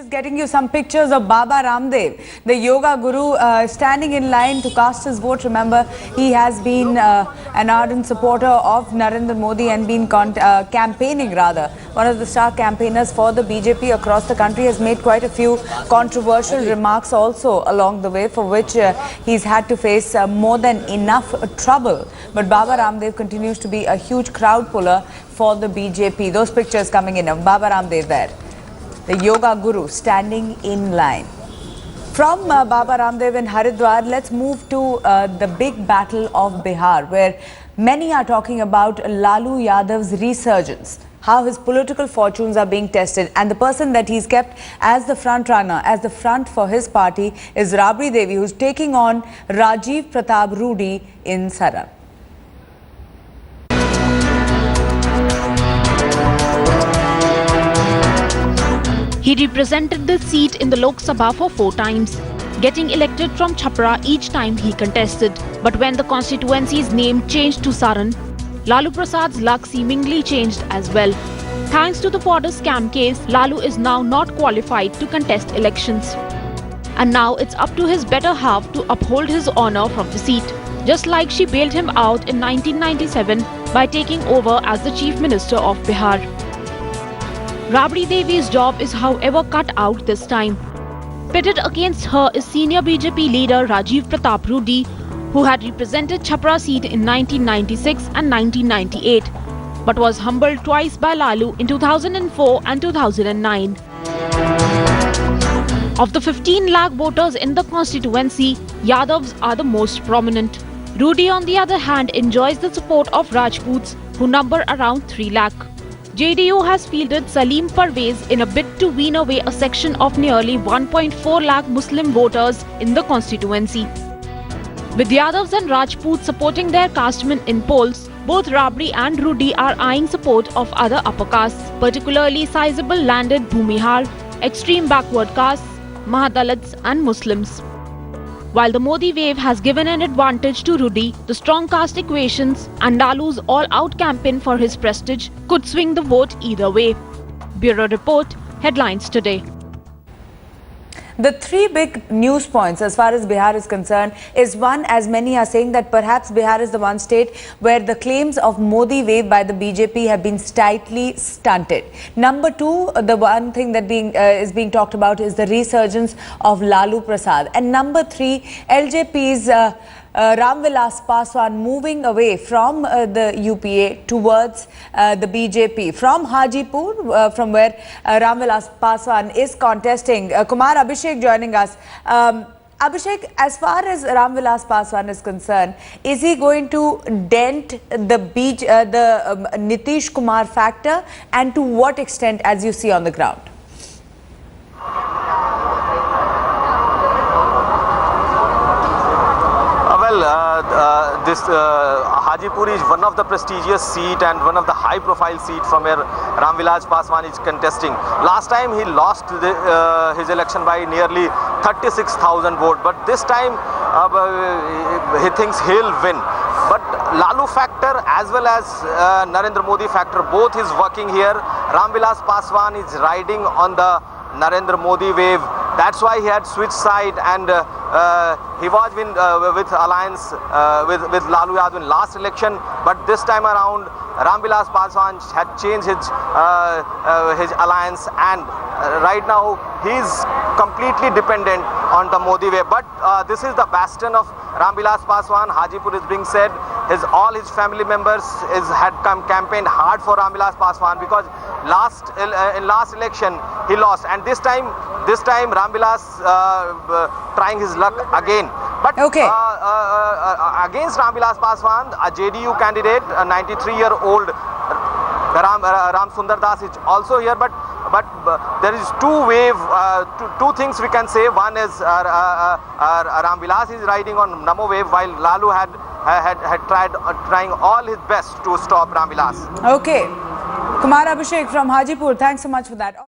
Just getting you some pictures of Baba Ramdev, the yoga guru, standing in line to cast his vote. Remember, he has been an ardent supporter of Narendra Modi and been campaigning rather. One of the star campaigners for the BJP across the country, has made quite a few controversial remarks also along the way, for which he's had to face more than enough trouble. But Baba Ramdev continues to be a huge crowd puller for the BJP. Those pictures coming in of Baba Ramdev there, the yoga guru standing in line. From Baba Ramdev in Haridwar, let's move to the big battle of Bihar, where many are talking about Lalu Yadav's resurgence, how his political fortunes are being tested, and the person that he's kept as the front runner, as the front for his party, is Rabri Devi, who's taking on Rajiv Pratap Rudy in Saran. He represented the seat in the Lok Sabha for 4 times, getting elected from Chhapra each time he contested. But when the constituency's name changed to Saran, Lalu Prasad's luck seemingly changed as well. Thanks to the border scam case, Lalu is now not qualified to contest elections. And now it's up to his better half to uphold his honor from the seat, just like she bailed him out in 1997 by taking over as the Chief Minister of Bihar. Rabri Devi's job is however cut out this time. Pitted against her is senior BJP leader Rajiv Pratap Rudy, who had represented Chhapra seat in 1996 and 1998, but was humbled twice by Lalu in 2004 and 2009. Of the 15 lakh voters in the constituency, Yadavs are the most prominent. Rudy, on the other hand, enjoys the support of Rajputs, who number around 3 lakh. JDU has fielded Salim Parvez in a bid to wean away a section of nearly 1.4 lakh Muslim voters in the constituency. With Yadavs and Rajputs supporting their castemen in polls, both Rabri and Rudy are eyeing support of other upper castes, particularly sizable landed Bhumihar, extreme backward castes, Mahadalits and Muslims. While the Modi wave has given an advantage to Rudy, the strong caste equations and Lalu's all-out campaign for his prestige could swing the vote either way. Bureau Report, Headlines Today. The 3 big news points as far as Bihar is concerned is, one, as many are saying, that perhaps Bihar is the one state where the claims of Modi wave by the BJP have been slightly stunted. Number 2, the one thing that is being talked about is the resurgence of Lalu Prasad. And number 3, LJP's Ram Vilas Paswan moving away from the UPA towards the BJP. From Hajipur, from where Ram Vilas Paswan is contesting. Kumar Abhishek joining us. Abhishek, as far as Ram Vilas Paswan is concerned, is he going to dent the Nitish Kumar factor, and to what extent, as you see on the ground? This Hajipur is one of the prestigious seat and one of the high-profile seat from where Ram Vilas Paswan is contesting. Last time he lost his election by nearly 36,000 votes, but this time he thinks he'll win. But Lalu factor as well as Narendra Modi factor, both is working here. Ram Vilas Paswan is riding on the Narendra Modi wave. That's why he had switched side, and he was with alliance with Lalu Yadav in last election. But this time around, Ram Vilas Paswan had changed his alliance, and right now he's completely dependent on the Modi way. But this is the bastion of Ram Vilas Paswan. Hajipur is being said. All his family members had campaigned hard for Ram Vilas Paswan, because in last election he lost, and this time Ram Vilas trying his luck again. But against Ram Vilas Paswan, a JDU candidate, a 93-year-old Ram Sundar Das is also here. But there is two things we can say. One is Ram Vilas is riding on Namo wave, while Lalu had trying all his best to stop Ram Vilas. Okay. Kumar Abhishek from Hajipur, thanks so much for that.